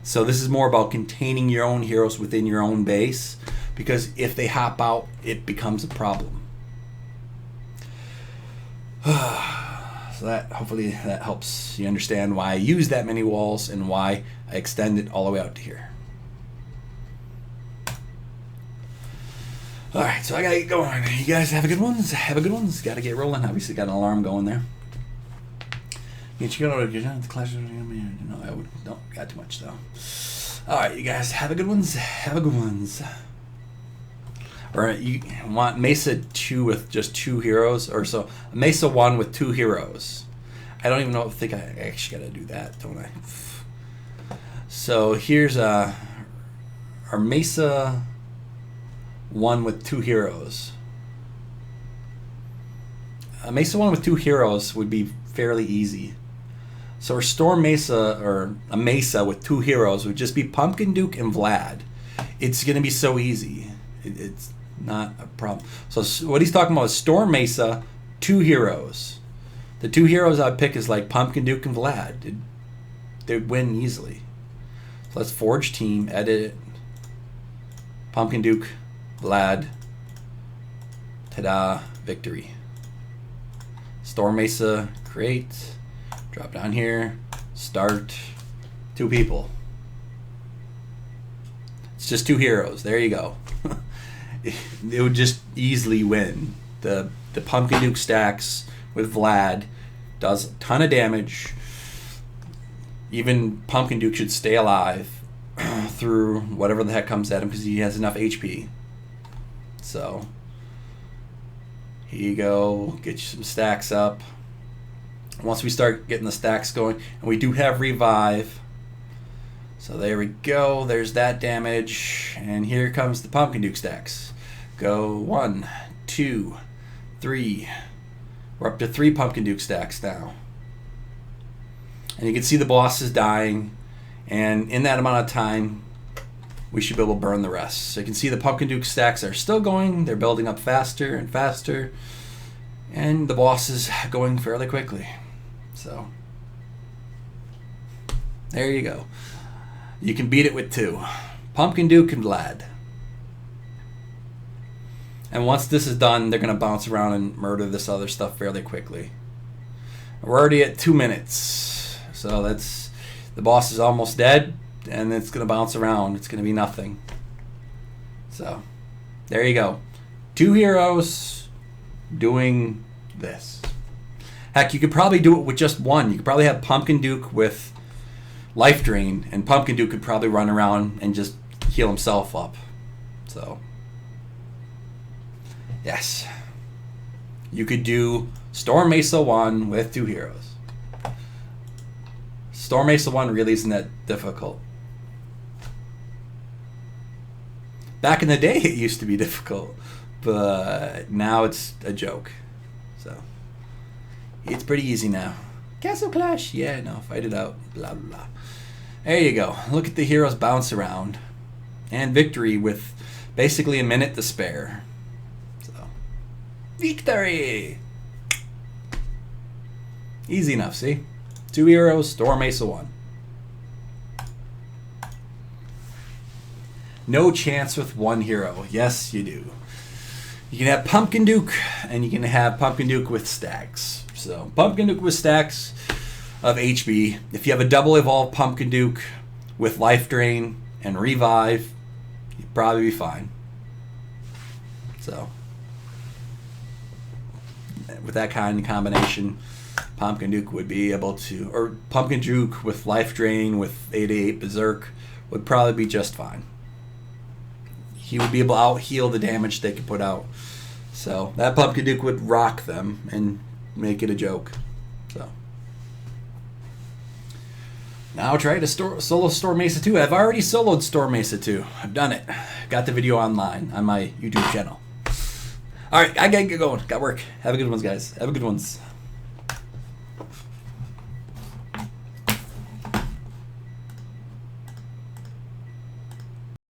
So this is more about containing your own heroes within your own base, because if they hop out, it becomes a problem. So that hopefully that helps you understand why I use that many walls and why I extend it all the way out to here. All right, so I gotta get going. You guys have a good ones. Have a good ones. Got to get rolling. Obviously, got an alarm going there. You go to the class. No, I would. Don't got too much though. All right, you guys have a good ones. Have a good ones. All right, you want Mesa 2 with just 2 heroes, or so Mesa 1 with 2 heroes. I don't even know. I think I actually got to do that, don't I? So here's our Mesa 1 with 2 heroes. A Mesa 1 with 2 heroes would be fairly easy. So our Storm Mesa, or a Mesa with 2 heroes, would just be Pumpkin Duke and Vlad. It's going to be so easy. It's not a problem. So what he's talking about is Storm Mesa, 2 heroes. The 2 heroes I'd pick is like Pumpkin Duke and Vlad. They'd win easily. So let's forge team, edit, Pumpkin Duke, Vlad, ta-da, victory. Storm Mesa, create, drop down here, start, 2 people. It's just 2 heroes, there you go. It would just easily win. The Pumpkin Duke stacks with Vlad, does a ton of damage. Even Pumpkin Duke should stay alive through whatever the heck comes at him because he has enough HP. So, here you go. Get you some stacks up. Once we start getting the stacks going, and we do have revive. So there we go. There's that damage. And here comes the Pumpkin Duke stacks. Go 1, 2, 3. We're up to 3 Pumpkin Duke stacks now. And you can see the boss is dying. And in that amount of time, we should be able to burn the rest. So you can see the Pumpkin Duke stacks are still going. They're building up faster and faster. And the boss is going fairly quickly. So, there you go. You can beat it with 2. Pumpkin Duke and Vlad. And once this is done, they're going to bounce around and murder this other stuff fairly quickly. We're already at 2 minutes. So that's, the boss is almost dead, and it's going to bounce around. It's going to be nothing. So, there you go. 2 heroes doing this. Heck, you could probably do it with just 1. You could probably have Pumpkin Duke with Life Drain, and Pumpkin Duke could probably run around and just heal himself up. So, yes. You could do Storm Mesa 1 with 2 heroes. Storm Mesa 1 really isn't that difficult. Back in the day, it used to be difficult, but now it's a joke. So, it's pretty easy now. Castle Clash, yeah, no, fight it out, blah, blah, blah. There you go. Look at the heroes bounce around. And victory with basically a minute to spare. So, victory! Easy enough, see? 2 heroes, Storm Mesa 1. No chance with 1 hero. Yes, you do. You can have Pumpkin Duke, and you can have Pumpkin Duke with stacks. So, Pumpkin Duke with stacks of HB. If you have a double evolved Pumpkin Duke with Life Drain and Revive, you'd probably be fine. So, with that kind of combination, Pumpkin Duke would be able to, or Pumpkin Duke with Life Drain with 88 Berserk would probably be just fine. He would be able to out-heal the damage they could put out. So that Pumpkin Duke would rock them and make it a joke. So now try to solo Storm Mesa 2. I've already soloed Storm Mesa 2. I've done it. Got the video online on my YouTube channel. All right, I gotta get going. Got work. Have a good one, guys. Have a good one.